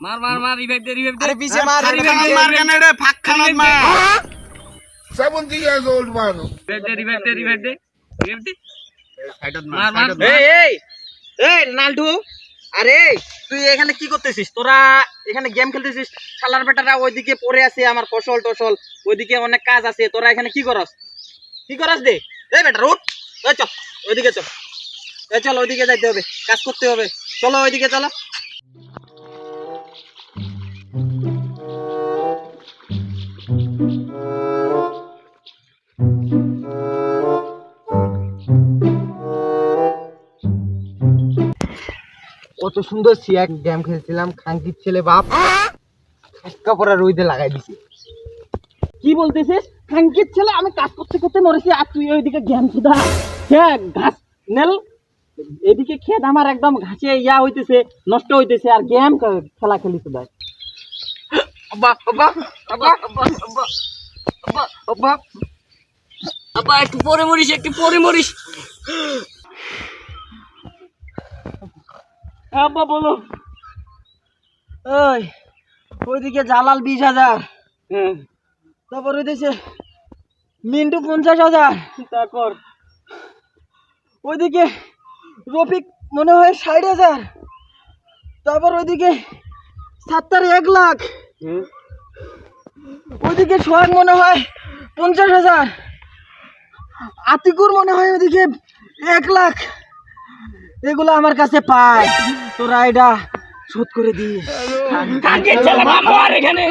मार मार मार रिवाइव दे अरे पीछे मार मार के नेड़े फाक खानत मार 70 years old man. रिवाइव दे সাইডত मार मार এই রোনাল্ডো আরে তুই এখানে কি করতেছিস তোরা এখানে গেম খেলতেছিস শালার বেটারা ওইদিকে পড়ে আছে আমার ফসল টসল ওইদিকে অনেক কাজ আছে তোরা এখানে কি করস দে এই বেটা উঠ এই চল ওইদিকে চল চল ওইদিকে যাইতে হবে কাজ করতে হবে চলো ওইদিকে চলো কত সুন্দর সিয়া গেম খেলছিলাম খাঙ্কির ছেলে বাপ একটা পরে রইতে লাগাই দিছে কি বলতেছিস খাঙ্কির ছেলে আমি কাজ করতে করতে মরেছি আর তুই ওইদিকে গেম খেলা ঘাস নেল এদিকে খেত আমার একদম ঘাসে ইয়া হইতেছে নষ্ট হইতেছে আর গেম খেলা খেলিস ভাই আব্বা আব্বা আব্বা আব্বা আব্বা আব্বা আব্বা আব্বা একটু পরে মরিস আব্বা বলো ওই ওইদিকে জালাল 20,000 তারপর ওইদিকে মিন্টু 50,000 তারপর ওইদিকে রফিক মনে হয় 60,000 তারপর ওইদিকে 70 1 লাখ ওইদিকে সোহাগ মনে হয় 50,000 আতিকুর মনে হয় ওইদিকে 1 লাখ এগুলো আমার কাছে পায় তোরা এটা শোধ করে দিস কাকে চালা বাবা এখানে